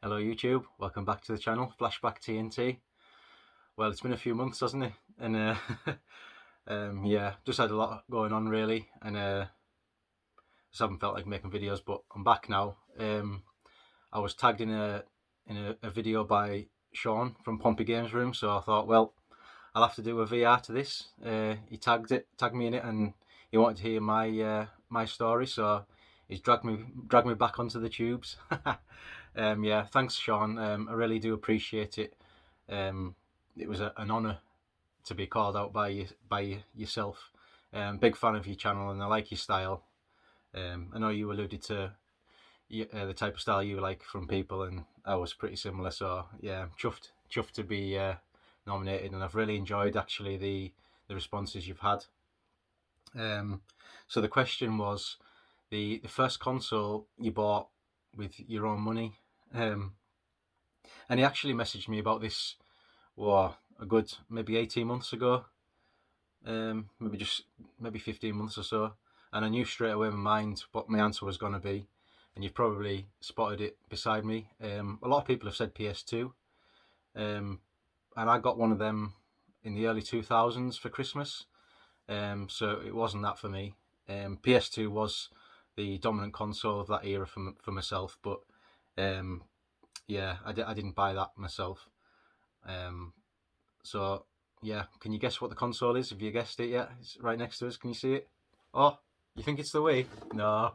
Hello YouTube, welcome back to the channel, Flashback TNT. Well, it's been a few months, hasn't it? And yeah, just had a lot going on really, and just haven't felt like making videos, but I'm back now. I was tagged in a video by Sean from PompeyGamesRoom, so I thought, well, I'll have to do a VR to this. He tagged me in it, and he wanted to hear my story, so he's dragged me back onto the tubes. Yeah, thanks, Sean. I really do appreciate it. It was an honour to be called out by yourself. Big fan of your channel, and I like your style. I know you alluded to the type of style you like from people, and I was pretty similar. So yeah, I'm chuffed to be nominated, and I've really enjoyed actually the responses you've had. So the question was the first console you bought with your own money, and he actually messaged me about this. A good maybe 18 months ago, maybe 15 months or so, and I knew straight away in my mind what my answer was going to be, and you've probably spotted it beside me. A lot of people have said PS2, and I got one of them in the early 2000s for Christmas, so it wasn't that for me. PS2 was the dominant console of that era for myself, but yeah, I didn't buy that myself. So yeah, can you guess what the console is? Have you guessed it yet? It's right next to us. Can you see it? Oh, you think it's the Wii? No,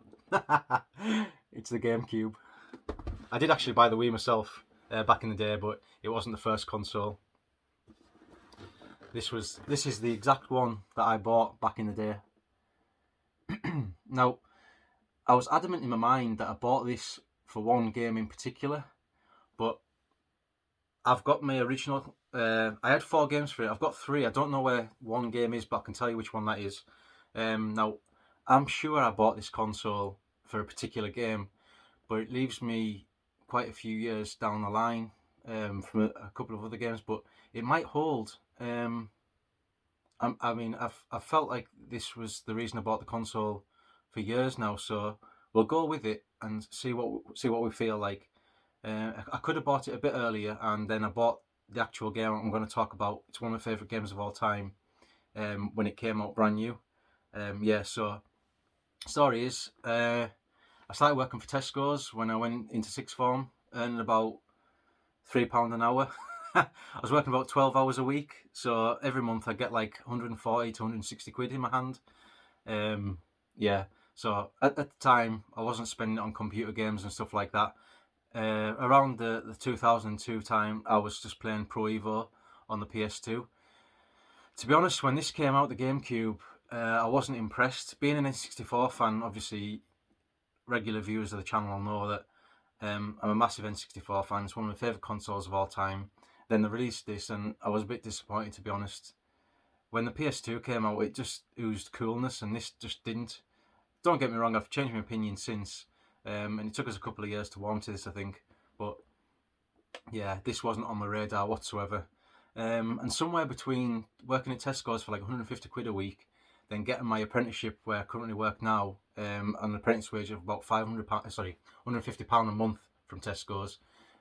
it's the GameCube. I did actually buy the Wii myself back in the day, but it wasn't the first console. This is the exact one that I bought back in the day. Now, I was adamant in my mind that I bought this for one game in particular, but I've got my original. I had 4 games for it. I've got 3. I don't know where one game is, but I can tell you which one that is. Now, I'm sure I bought this console for a particular game, but it leaves me quite a few years down the line from a couple of other games. But it might hold. I mean, I've felt like this was the reason I bought the console for years now. So we'll go with it and see what we feel like. I could have bought it a bit earlier, and then I bought the actual game I'm going to talk about. It's one of my favourite games of all time. When it came out brand new. Yeah. So story is, I started working for Tesco's when I went into sixth form, earning about £3 an hour. I was working about 12 hours a week, so every month I get like 140 to 160 quid in my hand. Yeah, so at the time I wasn't spending it on computer games and stuff like that. Around the 2002 time, I was just playing Pro Evo on the PS2. To be honest, when this came out, the GameCube, I wasn't impressed. Being an N64 fan, obviously, regular viewers of the channel will know that I'm a massive N64 fan. It's one of my favourite consoles of all time. Then they released this, and I was a bit disappointed, to be honest. When the PS2 came out, it just oozed coolness, and this just didn't. Don't get me wrong, I've changed my opinion since, and it took us a couple of years to warm to this, I think. But yeah, this wasn't on my radar whatsoever. And somewhere between working at Tesco's for like 150 quid a week, then getting my apprenticeship where I currently work now, an apprentice wage of about £150 a month from Tesco's,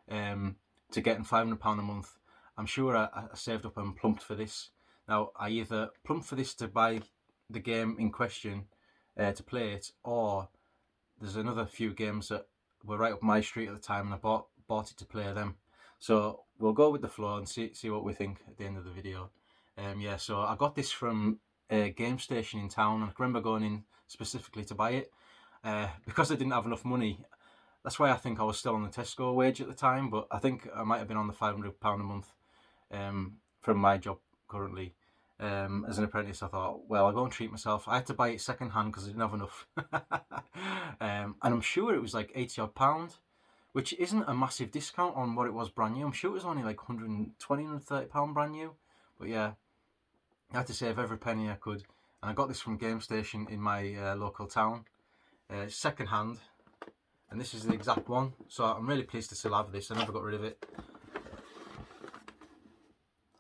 to getting £500 a month, I'm sure I saved up and plumped for this. Now, I either plumped for this to buy the game in question to play it, or there's another few games that were right up my street at the time, and I bought it to play them. So we'll go with the flow and see what we think at the end of the video. Yeah, so I got this from a game station in town, and I remember going in specifically to buy it because I didn't have enough money. That's why I think I was still on the Tesco wage at the time, but I think I might have been on the £500 a month from my job currently. As an apprentice, I thought, well, I'll go and treat myself. I had to buy it second hand because I didn't have enough. And I'm sure it was like £80 odd, which isn't a massive discount on what it was brand new. I'm sure it was only like £120, £130 brand new. But yeah, I had to save every penny I could. And I got this from Game Station in my local town. Second hand. And this is the exact one. So I'm really pleased to still have this. I never got rid of it.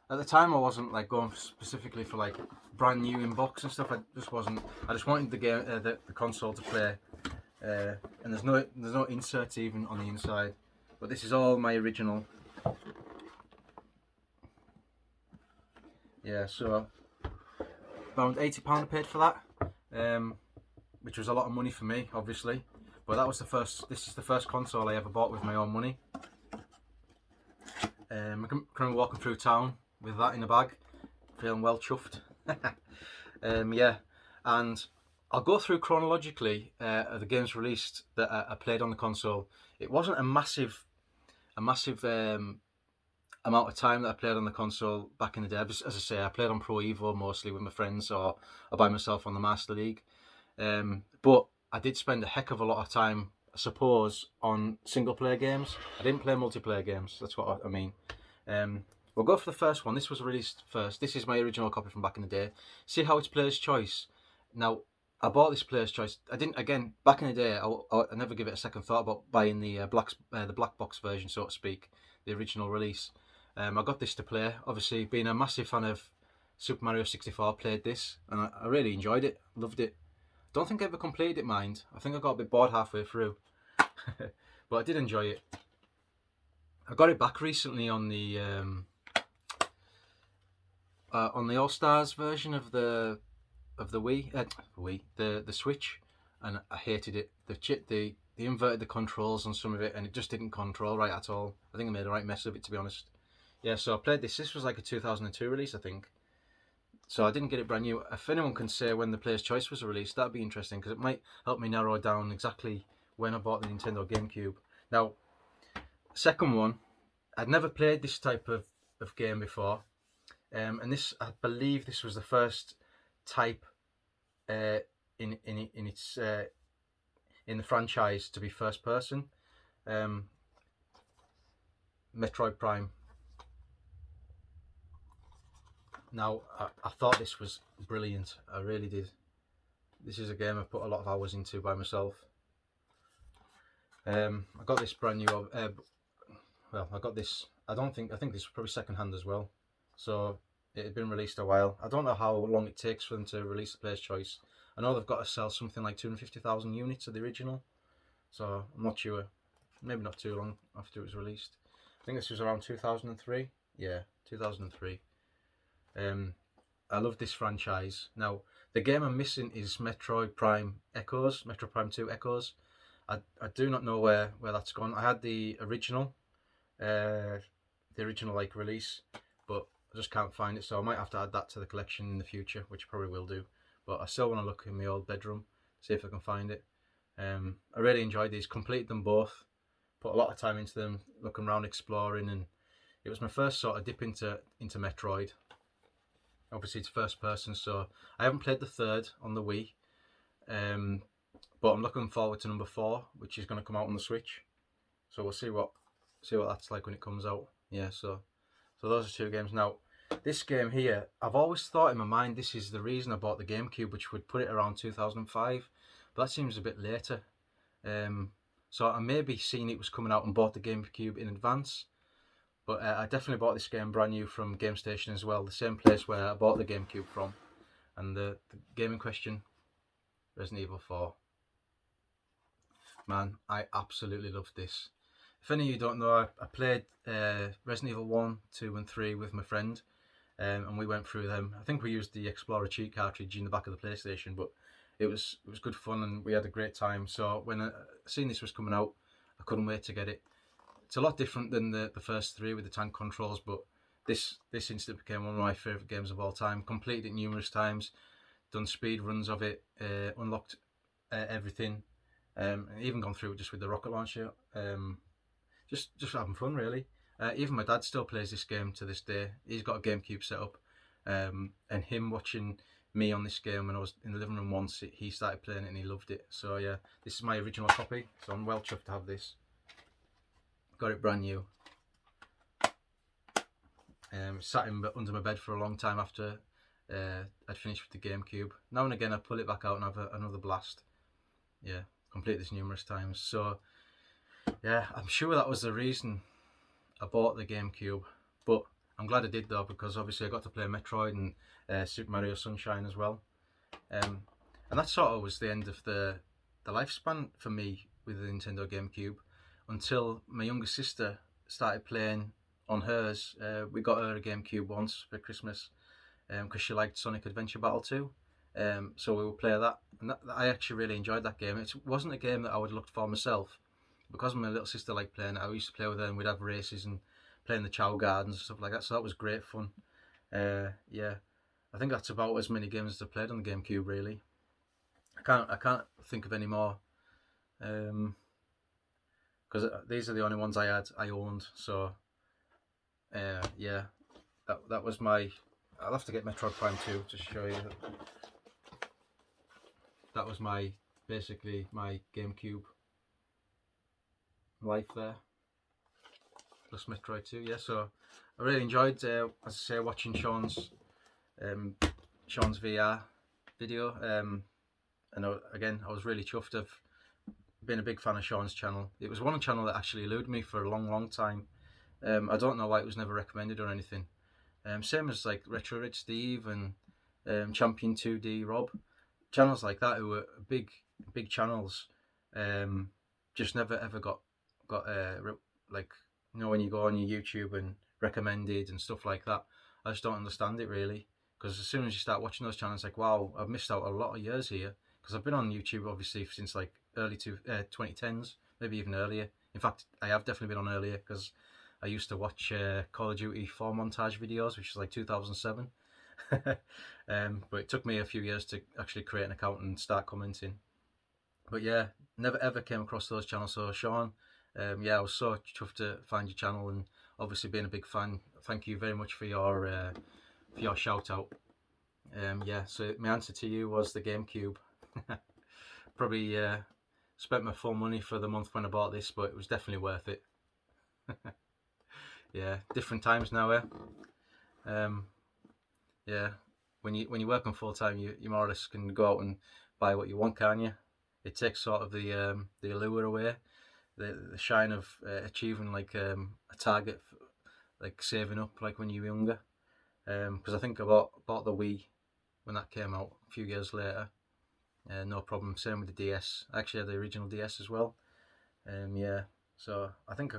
At the time, I wasn't like going specifically for like brand new in box and stuff. I just wasn't. I just wanted the game, the console to play. And there's no inserts even on the inside. But this is all my original. Yeah, so around £80 I paid for that, which was a lot of money for me, obviously. But that was the first. This is the first console I ever bought with my own money. I can remember walking through town with that in a bag, feeling well chuffed. Yeah, and I'll go through chronologically the games released that I played on the console. It wasn't a massive amount of time that I played on the console back in the day. As I say, I played on Pro Evo mostly with my friends or by myself on the Master League. But I did spend a heck of a lot of time, I suppose, on single player games. I didn't play multiplayer games. That's what I mean. We'll go for the first one. This was released first. This is my original copy from back in the day. See how it's player's choice. Now, I bought this player's choice. I didn't, again, back in the day, I never give it a second thought about buying the black box version, so to speak, the original release. I got this to play. Obviously, being a massive fan of Super Mario 64, played this, and I really enjoyed it. Loved it. Don't think I ever completed it, mind. I think I got a bit bored halfway through. But I did enjoy it. I got it back recently on the All Stars version of the the Switch, and I hated it. They inverted the controls on some of it, and it just didn't control right at all. I think I made a right mess of it, to be honest. Yeah, so I played this. This was like a 2002 release, I think. So I didn't get it brand new. If anyone can say when the Player's Choice was released, that'd be interesting, because it might help me narrow down exactly when I bought the Nintendo GameCube. Now, second one, I'd never played this type of game before, and this, I believe, this was the first type in the franchise to be first person. Metroid Prime. Now, I thought this was brilliant. I really did. This is a game I put a lot of hours into by myself. I got this brand new. Well, I got this. I think this was probably second hand as well. So it had been released a while. I don't know how long it takes for them to release the Player's Choice. I know they've got to sell something like 250,000 units of the original. So I'm not sure. Maybe not too long after it was released. I think this was around 2003. Yeah, 2003. I love this franchise. Now, the game I'm missing is Metroid Prime Echoes, Metroid Prime 2 Echoes. I do not know where that's gone. I had the original like release, but I just can't find it. So I might have to add that to the collection in the future, which I probably will do. But I still want to look in my old bedroom, see if I can find it. I really enjoyed these. Completed them both. Put a lot of time into them, looking around, exploring, and it was my first sort of dip into Metroid. Obviously, it's first person, so I haven't played the third on the Wii, but I'm looking forward to number 4, which is going to come out on the Switch. So we'll see what that's like when it comes out. Yeah, so those are 2 games. Now, this game here, I've always thought in my mind this is the reason I bought the GameCube, which would put it around 2005, but that seems a bit later. So I maybe seen it was coming out and bought the GameCube in advance. But I definitely bought this game brand new from GameStation as well, the same place where I bought the GameCube from. And the game in question, Resident Evil 4. Man, I absolutely loved this. If any of you don't know, I played Resident Evil 1, 2 and 3 with my friend, and we went through them. I think we used the Explorer cheat cartridge in the back of the PlayStation, but it was good fun and we had a great time. So when I seen this was coming out, I couldn't wait to get it. It's a lot different than the first 3 with the tank controls, but this instantly became one of my favourite games of all time. Completed it numerous times, done speed runs of it, unlocked everything, even gone through it just with the rocket launcher. Just having fun, really. Even my dad still plays this game to this day. He's got a GameCube set up, and him watching me on this game when I was in the living room once, he started playing it and he loved it. So yeah, this is my original copy, so I'm well chuffed to have this. Got it brand new. Sat under my bed for a long time after I'd finished with the GameCube. Now and again I pull it back out and have another blast. Yeah, completed this numerous times. So yeah, I'm sure that was the reason I bought the GameCube. But I'm glad I did though, because obviously I got to play Metroid and Super Mario Sunshine as well. And that sort of was the end of the lifespan for me with the Nintendo GameCube. until my younger sister started playing on hers. We got her a GameCube once for Christmas because she liked Sonic Adventure Battle 2. So we would play that, and I actually really enjoyed that game. It wasn't a game that I would have looked for myself, because my little sister liked playing it. I used to play with her, and we'd have races and play in the Chow Gardens and stuff like that. So that was great fun. Yeah, I think that's about as many games as I played on the GameCube. Really, I can't think of any more, because these are the only ones I owned. So yeah, that was my. I'll have to get Metroid Prime 2 to show you. That was basically my GameCube life there. Plus Metroid 2, yeah. So I really enjoyed, as I say, watching Sean's VR video. And again, I was really chuffed. I've been a big fan of Sean's channel. It was one channel that actually eluded me for a long time. I don't know why it was never recommended or anything. Same as like Retro Rich Steve and Champion 2D Rob, channels like that who were big channels, just never ever got like, you know, when you go on your YouTube and recommended and stuff like that. I just don't understand it really, because as soon as you start watching those channels, like, wow, I've missed out a lot of years here, because I've been on YouTube obviously since like early 2010s, maybe even earlier. In fact, I have definitely been on earlier, because I used to watch Call of Duty 4 montage videos, which is like 2007. But it took me a few years to actually create an account and start commenting. But yeah, never ever came across those channels. So Sean, yeah, I was so chuffed to find your channel, and obviously being a big fan. Thank you very much for your shout out. Yeah, so my answer to you was the GameCube. Probably spent my full money for the month when I bought this, but it was definitely worth it. Yeah, different times now, yeah, when you're working full time, you more or less can go out and buy what you want, can't you? It takes sort of the allure away, the shine of achieving like a target, like saving up, like when you're younger. Because I think I bought the Wii when that came out a few years later. No problem. Same with the DS. I actually had the original DS as well. Yeah, so I think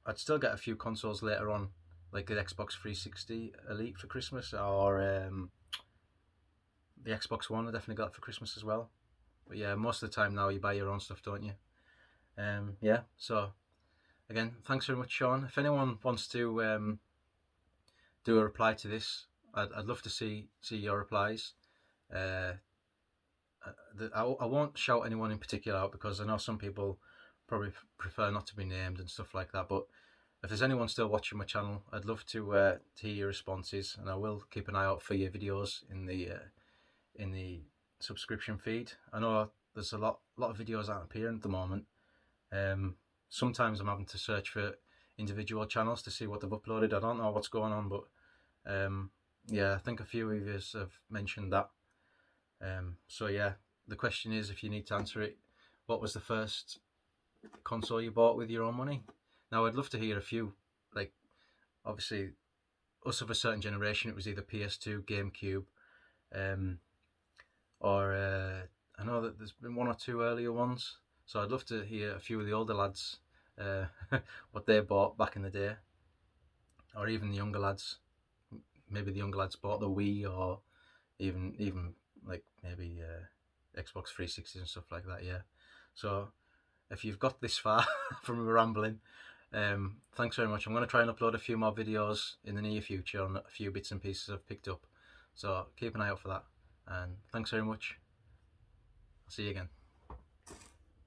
I'd still get a few consoles later on, like the Xbox 360 Elite for Christmas, or the Xbox One I definitely got for Christmas as well. But yeah, most of the time now you buy your own stuff, don't you? Yeah, so again, thanks very much, Sean. If anyone wants to do a reply to this, I'd love to see your replies. I won't shout anyone in particular out, because I know some people probably prefer not to be named and stuff like that. But if there's anyone still watching my channel, I'd love to hear your responses, and I will keep an eye out for your videos in the subscription feed. I know there's a lot of videos aren't appearing at the moment. Sometimes I'm having to search for individual channels to see what they've uploaded. I don't know what's going on, but yeah, I think a few of you have mentioned that. So yeah, the question is, if you need to answer it, what was the first console you bought with your own money? Now, I'd love to hear a few. Like, obviously, us of a certain generation, it was either PS2, GameCube, or I know that there's been one or two earlier ones. So I'd love to hear a few of the older lads, what they bought back in the day, or even the younger lads. Maybe the younger lads bought the Wii, or even like maybe Xbox 360s and stuff like that. Yeah. So if you've got this far from rambling, thanks very much. I'm going to try and upload a few more videos in the near future on a few bits and pieces I've picked up. So keep an eye out for that. And thanks very much. I'll see you again.